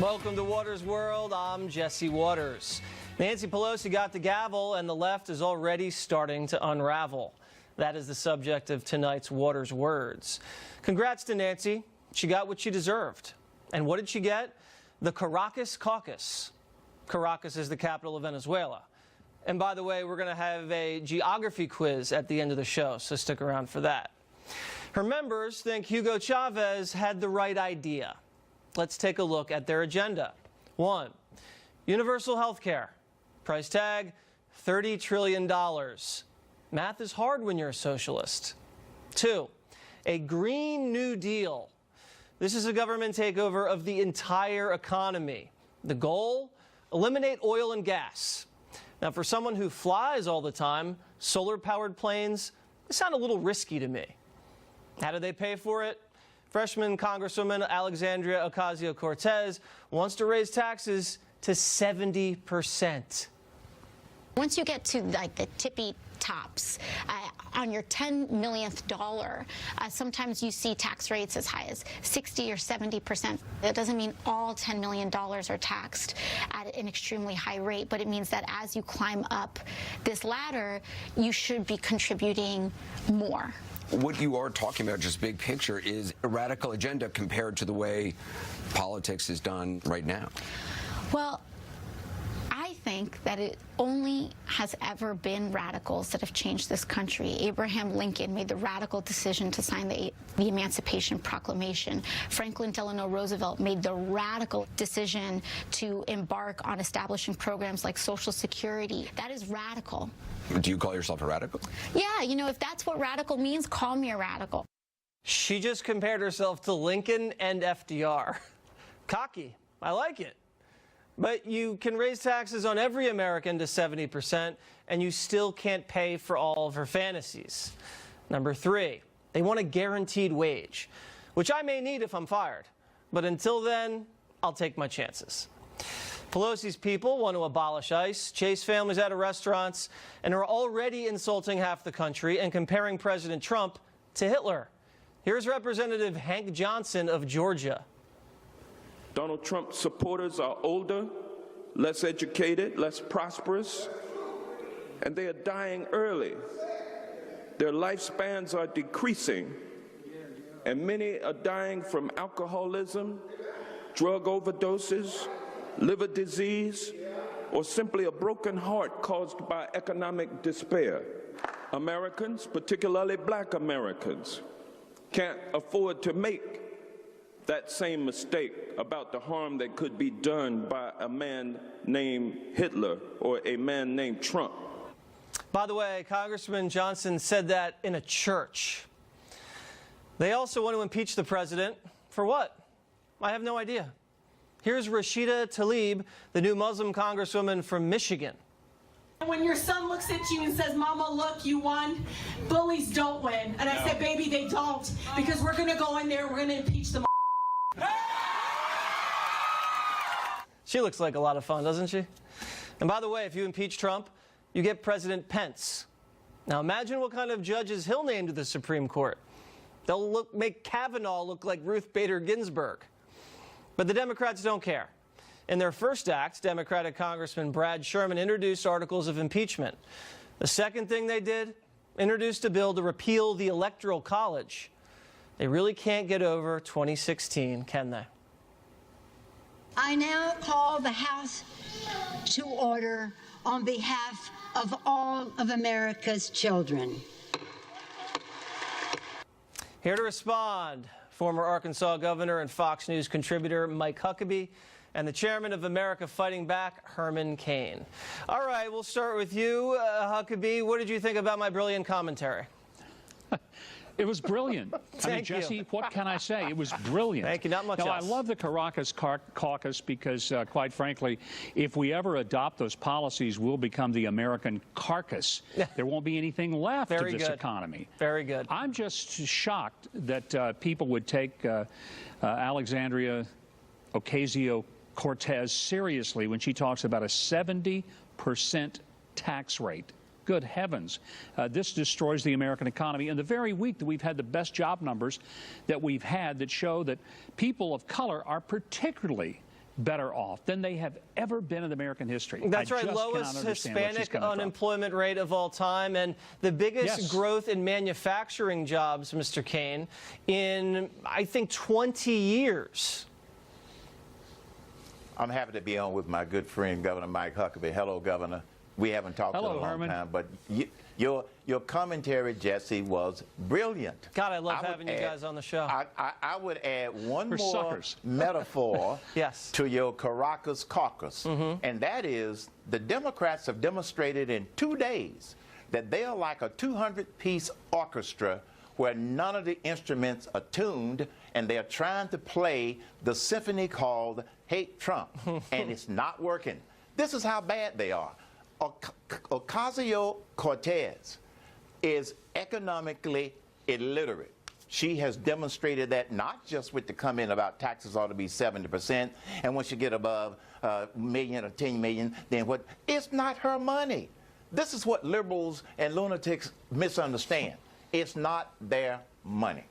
Welcome to Waters World. I'm Jesse Waters. Nancy Pelosi got the gavel, and the left is already starting to unravel. That is the subject of tonight's Waters Words. Congrats to Nancy. She got what she deserved. And what did she get? The Caracas Caucus. Caracas is the capital of Venezuela. And by the way, we're going to have a geography quiz at the end of the show, so stick around for that. Her members think Hugo Chavez had the right idea. Let's take a look at their agenda. 1. Universal health care. Price tag, $30 trillion. Math is hard when you're a socialist. 2. A Green New Deal. This is a government takeover of the entire economy. The goal? Eliminate oil and gas. Now, for someone who flies all the time, solar-powered planes, they sound a little risky to me. How do they pay for it? Freshman Congresswoman Alexandria Ocasio-Cortez wants to raise taxes to 70%. Once you get to like the tippy tops, on your 10 millionth dollar, sometimes you see tax rates as high as 60 or 70%. That doesn't mean all $10 million are taxed at an extremely high rate, but it means that as you climb up this ladder, you should be contributing more. What you are talking about, just big picture, is a radical agenda compared to the way politics is done right now. Well, I think that it only has ever been radicals that have changed this country. Abraham Lincoln made the radical decision to sign the Emancipation Proclamation. Franklin Delano Roosevelt made the radical decision to embark on establishing programs like Social Security. That is radical. Do you call yourself a radical? Yeah, you know, if that's what radical means, call me a radical. She just compared herself to Lincoln and FDR. Cocky. I like it. But you can raise taxes on every American to 70%, and you still can't pay for all of her fantasies. Number 3, they want a guaranteed wage, which I may need if I'm fired. But until then, I'll take my chances. Pelosi's people want to abolish ICE, chase families out of restaurants, and are already insulting half the country and comparing President Trump to Hitler. Here's Representative Hank Johnson of Georgia. Donald Trump supporters are older, less educated, less prosperous, and they are dying early. Their lifespans are decreasing, and many are dying from alcoholism, drug overdoses, liver disease, or simply a broken heart caused by economic despair. Americans, particularly black Americans, can't afford to make that same mistake about the harm that could be done by a man named Hitler or a man named Trump. By the way, Congressman Johnson said that in a church. They also want to impeach the president. For what? I have no idea. Here's Rashida Tlaib, the new Muslim congresswoman from Michigan. When your son looks at you and says, "Mama, look, you won," bullies don't win. And I said, "Baby, they don't, because we're going to go in there and we're going to impeach them." She looks like a lot of fun, doesn't she? And by the way, if you impeach Trump, you get President Pence. Now imagine what kind of judges he'll name to the Supreme Court. They'll make Kavanaugh look like Ruth Bader Ginsburg. But the Democrats don't care. In their first act, Democratic Congressman Brad Sherman introduced articles of impeachment. The second thing they did, introduced a bill to repeal the Electoral College. They really can't get over 2016, can they? I now call the House to order on behalf of all of America's children. Here to respond, former Arkansas governor and Fox News contributor Mike Huckabee, and the chairman of America Fighting Back, Herman Cain. All right, we'll start with you, Huckabee. What did you think about my brilliant commentary? It was brilliant. I mean, Jesse, what can I say? It was brilliant. Thank you. Not much else. I love the Caracas Caucus because, quite frankly, if we ever adopt those policies, we'll become the American carcass. There won't be anything left of this economy. Very good. I'm just shocked that people would take Alexandria Ocasio-Cortez seriously when she talks about a 70% tax rate. Good heavens. This destroys the American economy. In the very week that we've had the best job numbers that we've had that show that people of color are particularly better off than they have ever been in American history. That's I right, just lowest cannot understand where she's Hispanic coming from. unemployment rate of all time, and the biggest Yes. growth in manufacturing jobs, Mr. Kane, in, I think, 20 years. I'm happy to be on with my good friend, Governor Mike Huckabee. Hello, Governor. We haven't talked in a long Herman. time, but your commentary, Jesse, was brilliant. God, I love having you guys on the show. I would add one We're more suckers. metaphor Yes. to your Caracas caucus, and that is the Democrats have demonstrated in 2 days that they are like a 200-piece orchestra where none of the instruments are tuned, and they're trying to play the symphony called Hate Trump, and it's not working. This is how bad they are. Ocasio-Cortez is economically illiterate. She has demonstrated that not just with the comment about taxes ought to be 70%, and once you get above a million or 10 million, then what? It's not her money. This is what liberals and lunatics misunderstand. It's not their money.